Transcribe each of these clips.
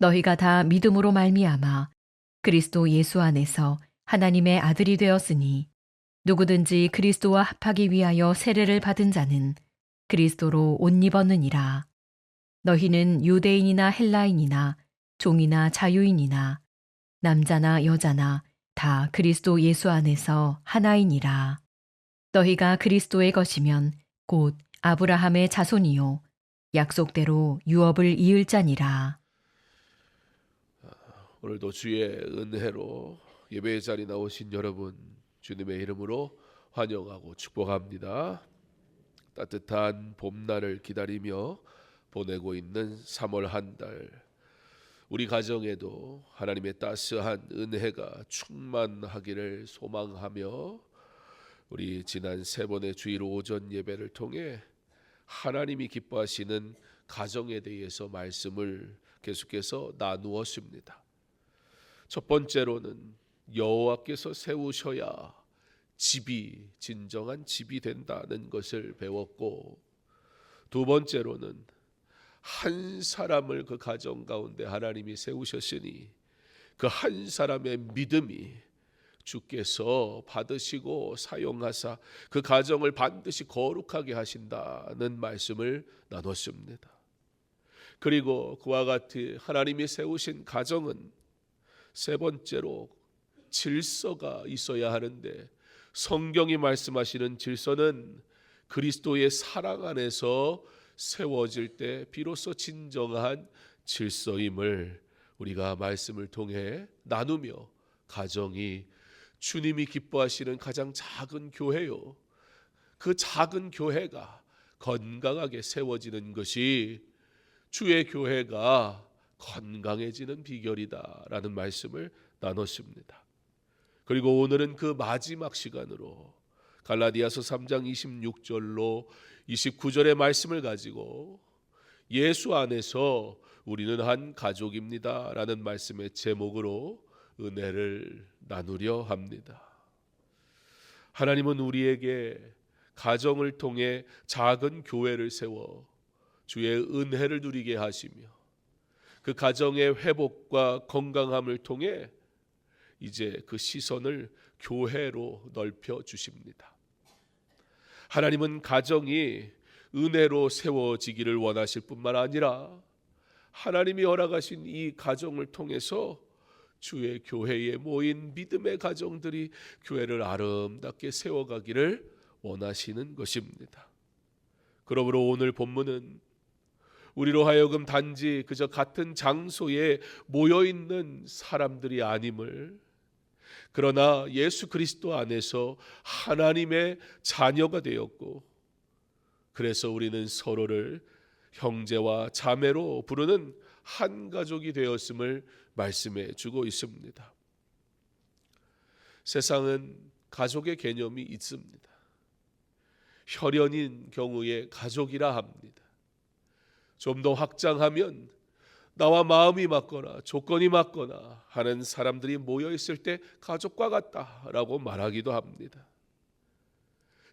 너희가 다 믿음으로 말미암아 그리스도 예수 안에서 하나님의 아들이 되었으니 누구든지 그리스도와 합하기 위하여 세례를 받은 자는 그리스도로 옷 입었느니라. 너희는 유대인이나 헬라인이나 종이나 자유인이나 남자나 여자나 다 그리스도 예수 안에서 하나이니라. 너희가 그리스도의 것이면 곧 아브라함의 자손이요 약속대로 유업을 이을 자니라. 오늘도 주의 은혜로 예배의 자리 나오신 여러분 주님의 이름으로 환영하고 축복합니다. 따뜻한 봄날을 기다리며 보내고 있는 3월 한 달, 우리 가정에도 하나님의 따스한 은혜가 충만하기를 소망하며 우리 지난 3번의 주일 오전 예배를 통해 하나님이 기뻐하시는 가정에 대해서 말씀을 계속해서 나누었습니다. 첫 번째로는 여호와께서 세우셔야 집이 진정한 집이 된다는 것을 배웠고, 두 번째로는 한 사람을 그 가정 가운데 하나님이 세우셨으니 그 한 사람의 믿음이 주께서 받으시고 사용하사 그 가정을 반드시 거룩하게 하신다는 말씀을 나눴습니다. 그리고 그와 같이 하나님이 세우신 가정은 세 번째로 질서가 있어야 하는데, 성경이 말씀하시는 질서는 그리스도의 사랑 안에서 세워질 때 비로소 진정한 질서임을 우리가 말씀을 통해 나누며, 가정이 주님이 기뻐하시는 가장 작은 교회요, 그 작은 교회가 건강하게 세워지는 것이 주의 교회가 건강해지는 비결이다라는 말씀을 나눴습니다. 그리고 오늘은 그 마지막 시간으로 갈라디아서 3장 26절로 29절의 말씀을 가지고 예수 안에서 우리는 한 가족입니다 라는 말씀의 제목으로 은혜를 나누려 합니다. 하나님은 우리에게 가정을 통해 작은 교회를 세워 주의 은혜를 누리게 하시며, 그 가정의 회복과 건강함을 통해 이제 그 시선을 교회로 넓혀 주십니다. 하나님은 가정이 은혜로 세워지기를 원하실 뿐만 아니라 하나님이 허락하신 이 가정을 통해서 주의 교회에 모인 믿음의 가정들이 교회를 아름답게 세워가기를 원하시는 것입니다. 그러므로 오늘 본문은 우리로 하여금 단지 그저 같은 장소에 모여있는 사람들이 아님을, 그러나 예수 그리스도 안에서 하나님의 자녀가 되었고, 그래서 우리는 서로를 형제와 자매로 부르는 한 가족이 되었음을 말씀해 주고 있습니다. 세상은 가족의 개념이 있습니다. 혈연인 경우에 가족이라 합니다. 좀 더 확장하면 나와 마음이 맞거나 조건이 맞거나 하는 사람들이 모여 있을 때 가족과 같다라고 말하기도 합니다.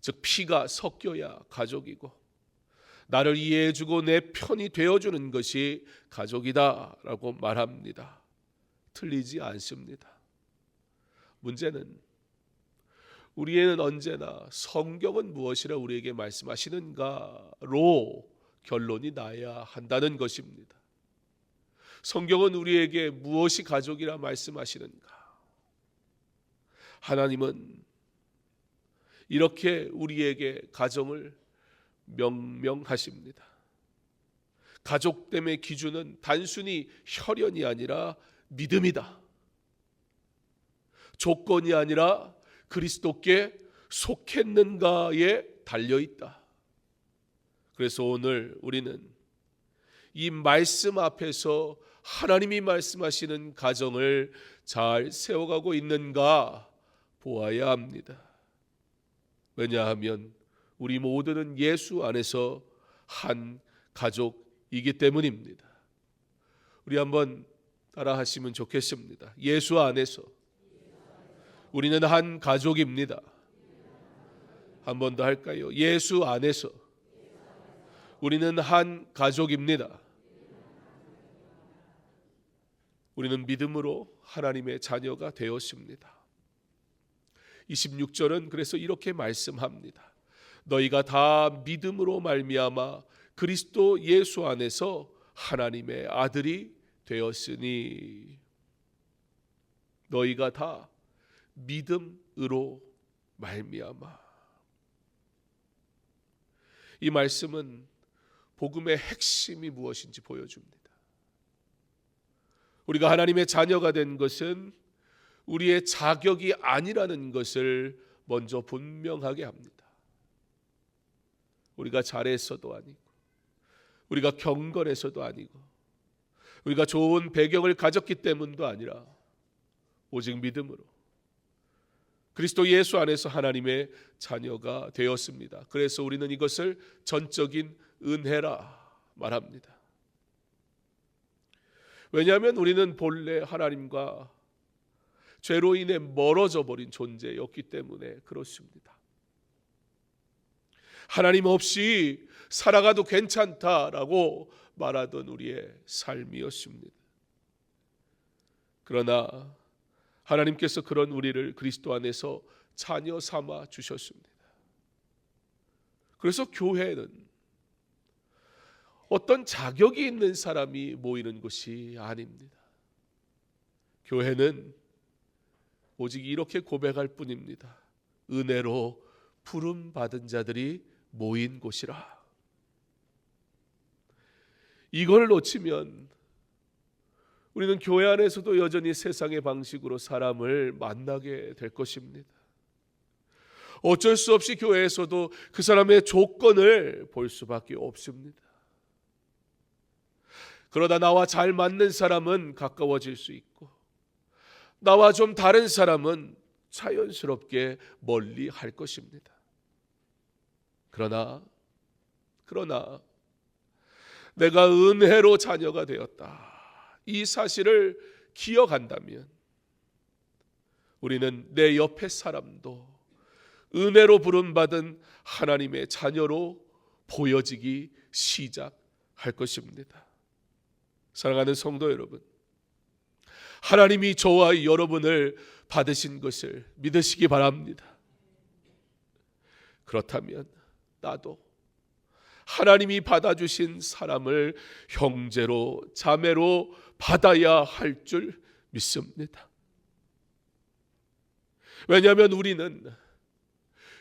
즉 피가 섞여야 가족이고, 나를 이해해주고 내 편이 되어주는 것이 가족이다라고 말합니다. 틀리지 않습니다. 문제는 우리에는 언제나 성경은 무엇이라 우리에게 말씀하시는가로 결론이 나야 한다는 것입니다. 성경은 우리에게 무엇이 가족이라 말씀하시는가? 하나님은 이렇게 우리에게 가정을 명명하십니다. 가족됨의 기준은 단순히 혈연이 아니라 믿음이다. 조건이 아니라 그리스도께 속했는가에 달려있다. 그래서 오늘 우리는 이 말씀 앞에서 하나님이 말씀하시는 가정을 잘 세워가고 있는가 보아야 합니다. 왜냐하면 우리 모두는 예수 안에서 한 가족이기 때문입니다. 우리 한번 따라 하시면 좋겠습니다. 예수 안에서 우리는 한 가족입니다. 한 번 더 할까요? 예수 안에서 우리는 한 가족입니다. 우리는 믿음으로 하나님의 자녀가 되었습니다. 26절은 그래서 이렇게 말씀합니다. 너희가 다 믿음으로 말미암아 그리스도 예수 안에서 하나님의 아들이 되었으니. 너희가 다 믿음으로 말미암아. 이 말씀은 복음의 핵심이 무엇인지 보여줍니다. 우리가 하나님의 자녀가 된 것은 우리의 자격이 아니라는 것을 먼저 분명하게 합니다. 우리가 잘해서도 아니고, 우리가 경건해서도 아니고, 우리가 좋은 배경을 가졌기 때문도 아니라 오직 믿음으로 그리스도 예수 안에서 하나님의 자녀가 되었습니다. 그래서 우리는 이것을 전적인 은혜라 말합니다. 왜냐하면 우리는 본래 하나님과 죄로 인해 멀어져 버린 존재였기 때문에 그렇습니다. 하나님 없이 살아가도 괜찮다라고 말하던 우리의 삶이었습니다. 그러나 하나님께서 그런 우리를 그리스도 안에서 자녀 삼아 주셨습니다. 그래서 교회는 어떤 자격이 있는 사람이 모이는 곳이 아닙니다. 교회는 오직 이렇게 고백할 뿐입니다. 은혜로 부름 받은 자들이 모인 곳이라. 이걸 놓치면 우리는 교회 안에서도 여전히 세상의 방식으로 사람을 만나게 될 것입니다. 어쩔 수 없이 교회에서도 그 사람의 조건을 볼 수밖에 없습니다. 그러다 나와 잘 맞는 사람은 가까워질 수 있고, 나와 좀 다른 사람은 자연스럽게 멀리 할 것입니다. 그러나 내가 은혜로 자녀가 되었다, 이 사실을 기억한다면 우리는 내 옆에 사람도 은혜로 부름받은 하나님의 자녀로 보여지기 시작할 것입니다. 사랑하는 성도 여러분, 하나님이 저와 여러분을 받으신 것을 믿으시기 바랍니다. 그렇다면 나도 하나님이 받아주신 사람을 형제로 자매로 받아야 할 줄 믿습니다. 왜냐하면 우리는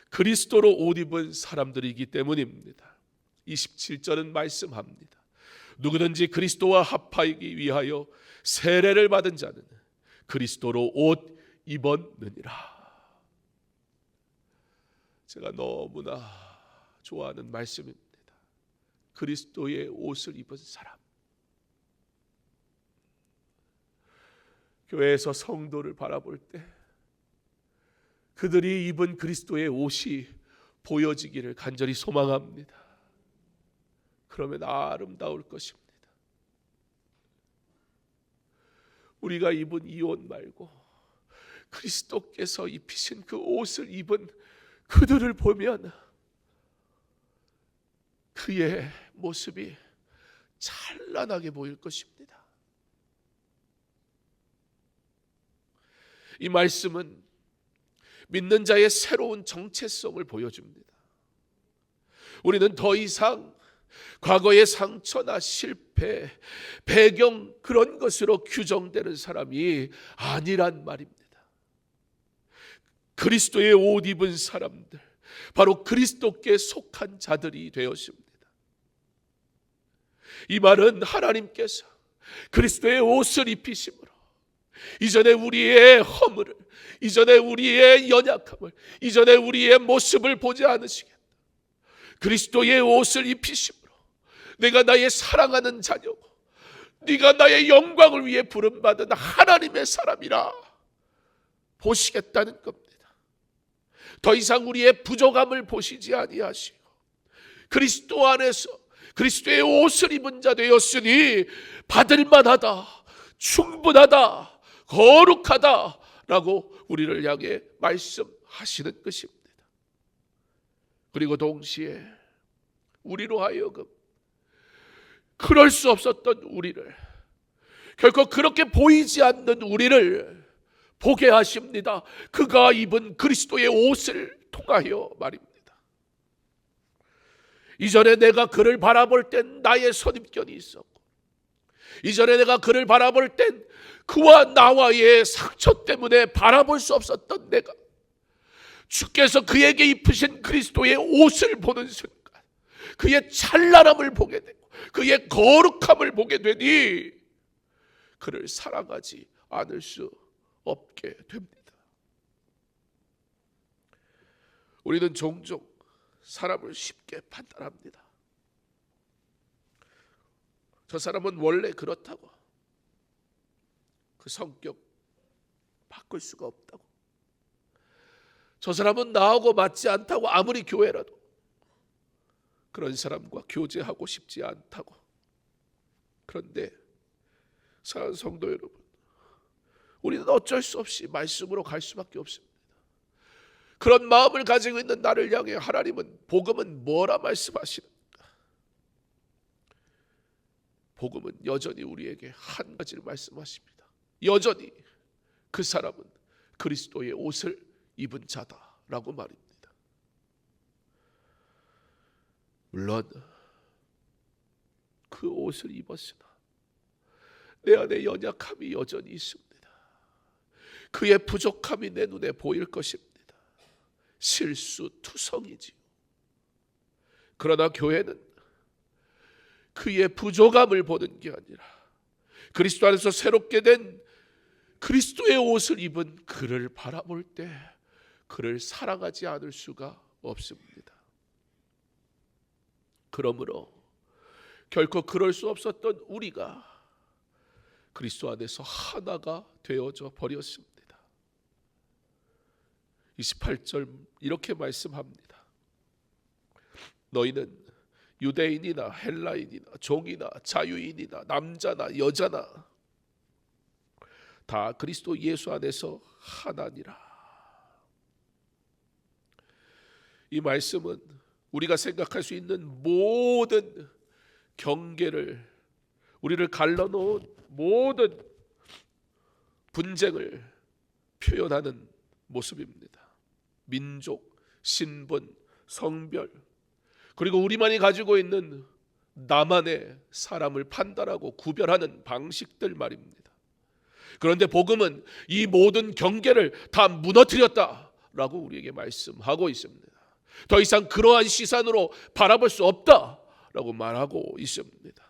그리스도로 옷 입은 사람들이기 때문입니다. 27절은 말씀합니다. 누구든지 그리스도와 합하기 위하여 세례를 받은 자는 그리스도로 옷 입었느니라. 제가 너무나 좋아하는 말씀입니다. 그리스도의 옷을 입은 사람. 교회에서 성도를 바라볼 때 그들이 입은 그리스도의 옷이 보여지기를 간절히 소망합니다. 그러면 아름다울 것입니다. 우리가 입은 이 옷 말고 그리스도께서 입히신 그 옷을 입은 그들을 보면 그의 모습이 찬란하게 보일 것입니다. 이 말씀은 믿는 자의 새로운 정체성을 보여줍니다. 우리는 더 이상 과거의 상처나 실패, 배경 그런 것으로 규정되는 사람이 아니란 말입니다. 그리스도의 옷 입은 사람들, 바로 그리스도께 속한 자들이 되었습니다. 이 말은 하나님께서 그리스도의 옷을 입히심으로 이전에 우리의 허물을, 이전에 우리의 연약함을, 이전에 우리의 모습을 보지 않으시겠다, 그리스도의 옷을 입히심으로 내가 나의 사랑하는 자녀고 네가 나의 영광을 위해 부름받은 하나님의 사람이라 보시겠다는 겁니다. 더 이상 우리의 부족함을 보시지 아니하시고 그리스도 안에서 그리스도의 옷을 입은 자 되었으니 받을 만하다, 충분하다, 거룩하다라고 우리를 향해 말씀하시는 것입니다. 그리고 동시에 우리로 하여금 그럴 수 없었던 우리를 결코 그렇게 보이지 않는 우리를 보게 하십니다. 그가 입은 그리스도의 옷을 통하여 말입니다. 이전에 내가 그를 바라볼 땐 나의 선입견이 있었고, 이전에 내가 그를 바라볼 땐 그와 나와의 상처 때문에 바라볼 수 없었던 내가, 주께서 그에게 입으신 그리스도의 옷을 보는 순간 그의 찬란함을 보게 되고 그의 거룩함을 보게 되니 그를 사랑하지 않을 수 없게 됩니다. 우리는 종종 사람을 쉽게 판단합니다. 저 사람은 원래 그렇다고, 그 성격 바꿀 수가 없다고, 저 사람은 나하고 맞지 않다고, 아무리 교회라도 그런 사람과 교제하고 싶지 않다고. 그런데 사랑하는 성도 여러분, 우리는 어쩔 수 없이 말씀으로 갈 수밖에 없습니다. 그런 마음을 가지고 있는 나를 향해 하나님은, 복음은 뭐라 말씀하시는가? 복음은 여전히 우리에게 한 가지를 말씀하십니다. 여전히 그 사람은 그리스도의 옷을 입은 자다라고 말입니다. 물론 그 옷을 입었으나 내 안에 연약함이 여전히 있습니다. 그의 부족함이 내 눈에 보일 것입니다. 실수투성이지요. 그러나 교회는 그의 부족함을 보는 게 아니라 그리스도 안에서 새롭게 된 그리스도의 옷을 입은 그를 바라볼 때 그를 사랑하지 않을 수가 없습니다. 그러므로 결코 그럴 수 없었던 우리가 그리스도 안에서 하나가 되어져 버렸습니다. 28절 이렇게 말씀합니다. 너희는 유대인이나 헬라인이나 종이나 자유인이나 남자나 여자나 다 그리스도 예수 안에서 하나니라. 이 말씀은 우리가 생각할 수 있는 모든 경계를, 우리를 갈라놓은 모든 분쟁을 표현하는 모습입니다. 민족, 신분, 성별, 그리고 우리만이 가지고 있는 나만의 사람을 판단하고 구별하는 방식들 말입니다. 그런데 복음은 이 모든 경계를 다 무너뜨렸다라고 우리에게 말씀하고 있습니다. 더 이상 그러한 시선으로 바라볼 수 없다라고 말하고 있습니다.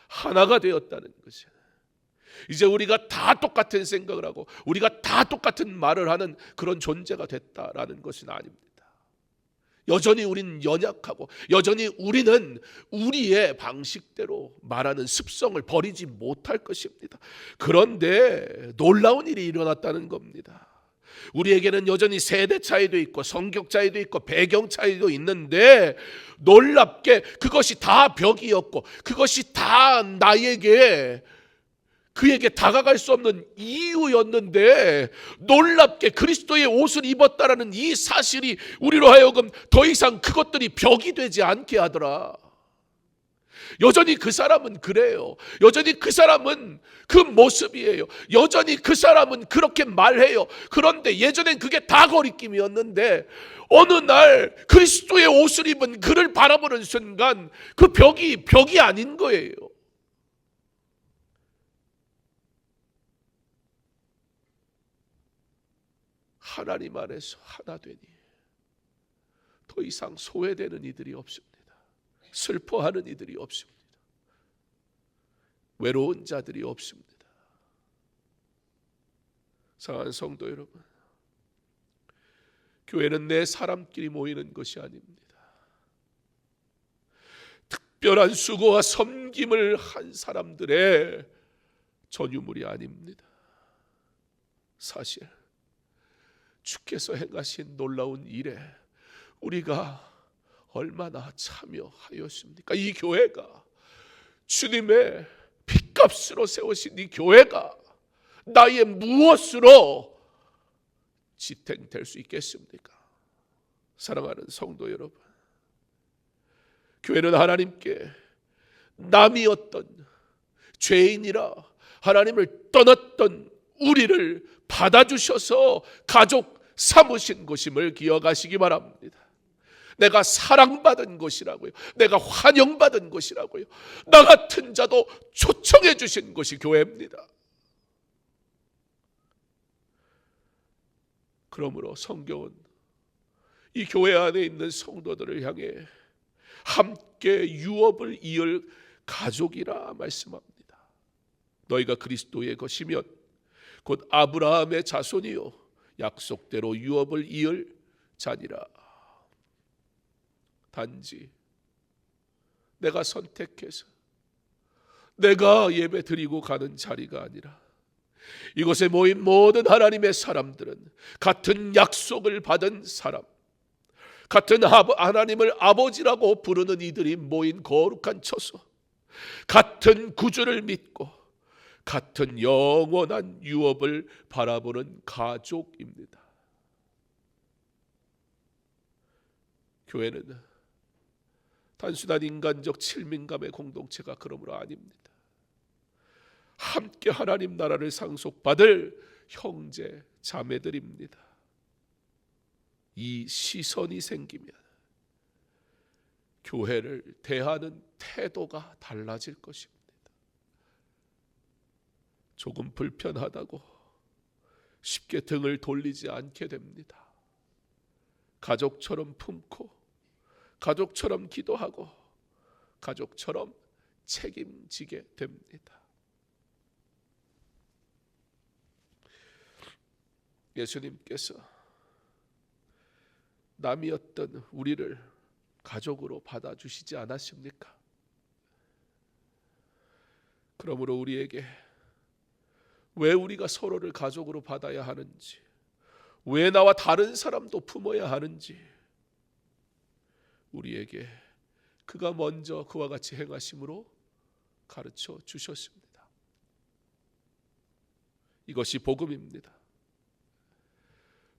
하나가 되었다는 것은 이제 우리가 다 똑같은 생각을 하고 우리가 다 똑같은 말을 하는 그런 존재가 됐다라는 것은 아닙니다. 여전히 우리는 연약하고 여전히 우리는 우리의 방식대로 말하는 습성을 버리지 못할 것입니다. 그런데 놀라운 일이 일어났다는 겁니다. 우리에게는 여전히 세대 차이도 있고 성격 차이도 있고 배경 차이도 있는데 놀랍게 그것이 다 벽이었고 그것이 다 나에게 그에게 다가갈 수 없는 이유였는데 놀랍게 그리스도의 옷을 입었다라는 이 사실이 우리로 하여금 더 이상 그것들이 벽이 되지 않게 하더라. 여전히 그 사람은 그래요. 여전히 그 사람은 그 모습이에요. 여전히 그 사람은 그렇게 말해요. 그런데 예전엔 그게 다 거리낌이었는데 어느 날 그리스도의 옷을 입은 그를 바라보는 순간 그 벽이 아닌 거예요. 하나님 안에서 하나 되니 더 이상 소외되는 이들이 없습니다. 슬퍼하는 이들이 없습니다. 외로운 자들이 없습니다. 사랑하는 성도 여러분, 교회는 내 사람끼리 모이는 것이 아닙니다. 특별한 수고와 섬김을 한 사람들의 전유물이 아닙니다. 사실 주께서 행하신 놀라운 일에 우리가 얼마나 참여하였습니까? 이 교회가, 주님의 핏값으로 세우신 이 교회가 나의 무엇으로 지탱될 수 있겠습니까? 사랑하는 성도 여러분, 교회는 하나님께 남이었던 죄인이라 하나님을 떠났던 우리를 받아주셔서 가족 삼으신 것임을 기억하시기 바랍니다. 내가 사랑받은 것이라고요. 내가 환영받은 것이라고요. 나 같은 자도 초청해 주신 것이 교회입니다. 그러므로 성경은 이 교회 안에 있는 성도들을 향해 함께 유업을 이을 가족이라 말씀합니다. 너희가 그리스도의 것이면 곧 아브라함의 자손이요 약속대로 유업을 이을 자니라. 단지 내가 선택해서 내가 예배 드리고 가는 자리가 아니라 이곳에 모인 모든 하나님의 사람들은 같은 약속을 받은 사람, 같은 하나님을 아버지라고 부르는 이들이 모인 거룩한 처소, 같은 구주를 믿고 같은 영원한 유업을 바라보는 가족입니다. 교회는 단순한 인간적 칠민감의 공동체가 그러므로 아닙니다. 함께 하나님 나라를 상속받을 형제 자매들입니다. 이 시선이 생기면 교회를 대하는 태도가 달라질 것입니다. 조금 불편하다고 쉽게 등을 돌리지 않게 됩니다. 가족처럼 품고 가족처럼 기도하고 가족처럼 책임지게 됩니다. 예수님께서 남이었던 우리를 가족으로 받아주시지 않았습니까? 그러므로 우리에게 왜 우리가 서로를 가족으로 받아야 하는지, 왜 나와 다른 사람도 품어야 하는지 우리에게 그가 먼저 그와 같이 행하심으로 가르쳐 주셨습니다. 이것이 복음입니다.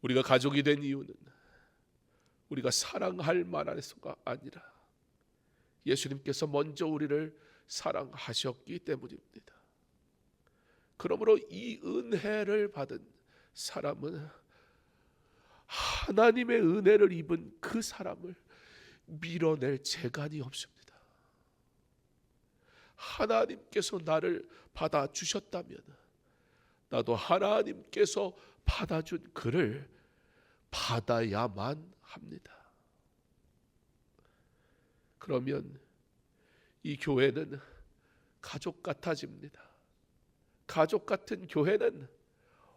우리가 가족이 된 이유는 우리가 사랑할 만해서가 아니라 예수님께서 먼저 우리를 사랑하셨기 때문입니다. 그러므로 이 은혜를 받은 사람은 하나님의 은혜를 입은 그 사람을 밀어낼 재간이 없습니다. 하나님께서 나를 받아주셨다면 나도 하나님께서 받아준 그를 받아야만 합니다. 그러면 이 교회는 가족 같아집니다. 가족 같은 교회는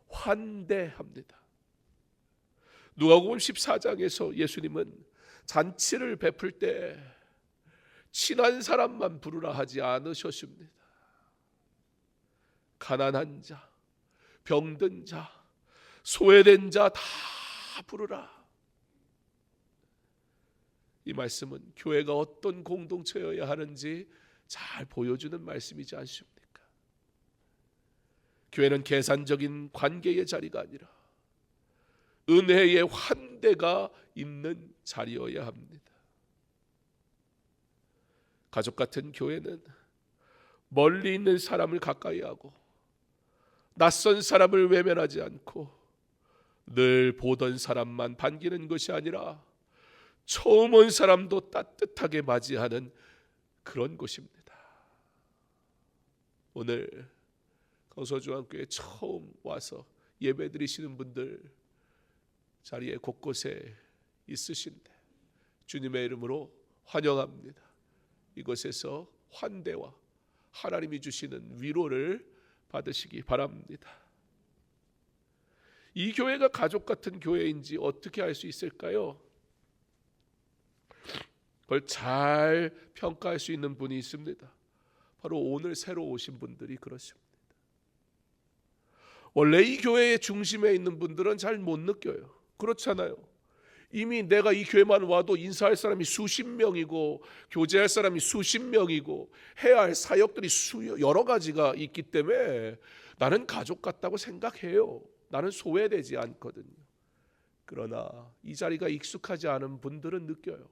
환대합니다. 누가복음 14장에서 예수님은 잔치를 베풀 때 친한 사람만 부르라 하지 않으셨습니다. 가난한 자, 병든 자, 소외된 자 다 부르라. 이 말씀은 교회가 어떤 공동체여야 하는지 잘 보여주는 말씀이지 않습니까? 교회는 계산적인 관계의 자리가 아니라 은혜의 환대가 있는 자리여야 합니다. 가족 같은 교회는 멀리 있는 사람을 가까이 하고 낯선 사람을 외면하지 않고 늘 보던 사람만 반기는 것이 아니라 처음 온 사람도 따뜻하게 맞이하는 그런 곳입니다. 오늘 강서중앙교회 처음 와서 예배 드리시는 분들 자리에 곳곳에 있으신데 주님의 이름으로 환영합니다. 이곳에서 환대와 하나님이 주시는 위로를 받으시기 바랍니다. 이 교회가 가족 같은 교회인지 어떻게 알 수 있을까요? 그걸 잘 평가할 수 있는 분이 있습니다. 바로 오늘 새로 오신 분들이 그렇습니다. 원래 이 교회의 중심에 있는 분들은 잘 못 느껴요. 그렇잖아요. 이미 내가 이 교회만 와도 인사할 사람이 수십 명이고 교제할 사람이 수십 명이고 해야 할 사역들이 여러 가지가 있기 때문에 나는 가족 같다고 생각해요. 나는 소외되지 않거든요. 그러나 이 자리가 익숙하지 않은 분들은 느껴요.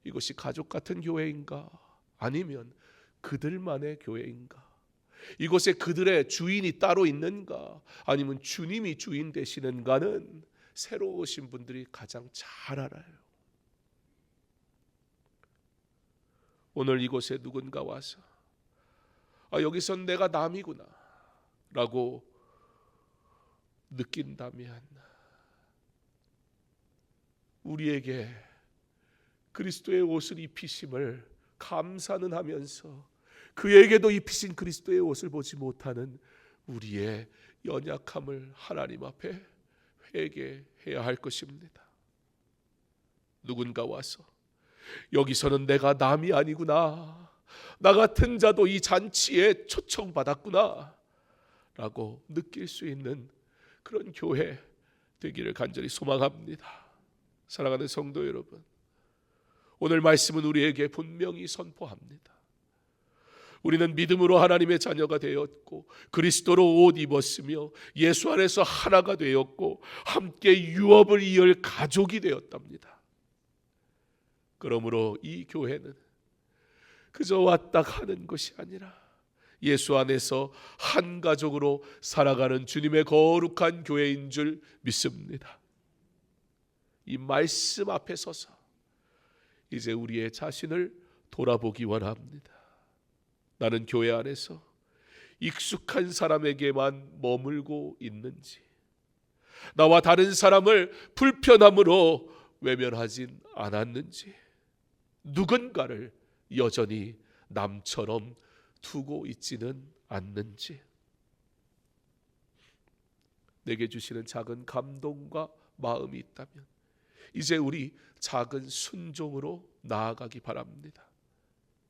이것이 가족 같은 교회인가? 아니면 그들만의 교회인가? 이곳에 그들의 주인이 따로 있는가, 아니면 주님이 주인 되시는가는 새로 오신 분들이 가장 잘 알아요. 오늘 이곳에 누군가 와서 여기선 내가 남이구나 라고 느낀다면 우리에게 그리스도의 옷을 입히심을 감사는 하면서 그에게도 입히신 그리스도의 옷을 보지 못하는 우리의 연약함을 하나님 앞에 회개해야 할 것입니다. 누군가 와서 여기서는 내가 남이 아니구나, 나 같은 자도 이 잔치에 초청받았구나 라고 느낄 수 있는 그런 교회 되기를 간절히 소망합니다. 사랑하는 성도 여러분, 오늘 말씀은 우리에게 분명히 선포합니다. 우리는 믿음으로 하나님의 자녀가 되었고 그리스도로 옷 입었으며 예수 안에서 하나가 되었고 함께 유업을 이을 가족이 되었답니다. 그러므로 이 교회는 그저 왔다 가는 것이 아니라 예수 안에서 한 가족으로 살아가는 주님의 거룩한 교회인 줄 믿습니다. 이 말씀 앞에 서서 이제 우리의 자신을 돌아보기 원합니다. 나는 교회 안에서 익숙한 사람에게만 머물고 있는지, 나와 다른 사람을 불편함으로 외면하진 않았는지, 누군가를 여전히 남처럼 두고 있지는 않는지, 내게 주시는 작은 감동과 마음이 있다면 이제 우리 작은 순종으로 나아가기 바랍니다.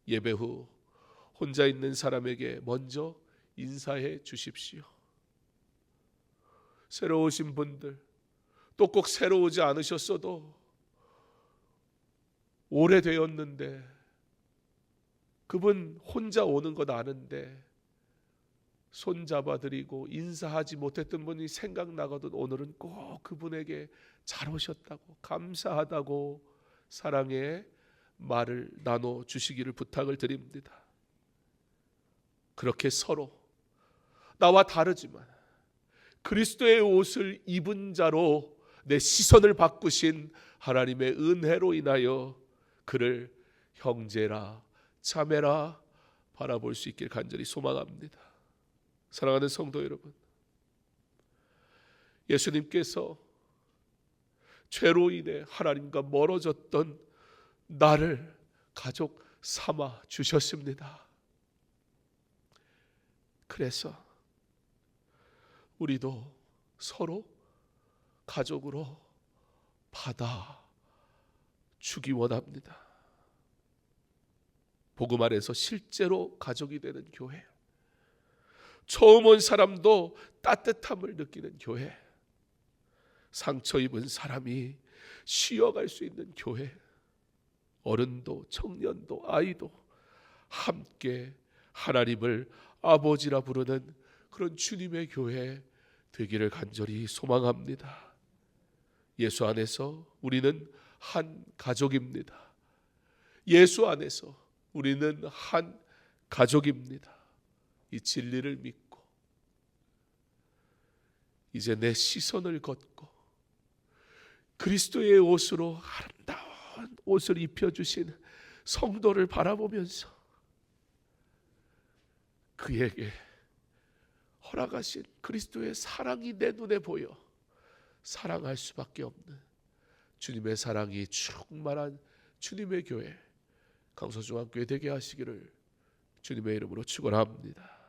예배 후 혼자 있는 사람에게 먼저 인사해 주십시오. 새로 오신 분들, 또 꼭 새로 오지 않으셨어도 오래되었는데 그분 혼자 오는 것 아는데 손잡아드리고 인사하지 못했던 분이 생각나거든 오늘은 꼭 그분에게 잘 오셨다고, 감사하다고 사랑의 말을 나눠주시기를 부탁을 드립니다. 그렇게 서로 나와 다르지만 그리스도의 옷을 입은 자로 내 시선을 바꾸신 하나님의 은혜로 인하여 그를 형제라 자매라 바라볼 수 있길 간절히 소망합니다. 사랑하는 성도 여러분, 예수님께서 죄로 인해 하나님과 멀어졌던 나를 가족 삼아 주셨습니다. 그래서 우리도 서로 가족으로 받아 주기 원합니다. 복음 안에서 실제로 가족이 되는 교회, 처음 온 사람도 따뜻함을 느끼는 교회, 상처 입은 사람이 쉬어갈 수 있는 교회, 어른도 청년도 아이도 함께 하나님을 아버지라 부르는 그런 주님의 교회 되기를 간절히 소망합니다. 예수 안에서 우리는 한 가족입니다. 예수 안에서 우리는 한 가족입니다. 이 진리를 믿고 이제 내 시선을 걷고 그리스도의 옷으로 아름다운 옷을 입혀주신 성도를 바라보면서 그에게 허락하신 그리스도의 사랑이 내 눈에 보여 사랑할 수밖에 없는 주님의 사랑이 충만한 주님의 교회 강서중앙교회 되게 하시기를 주님의 이름으로 축원합니다.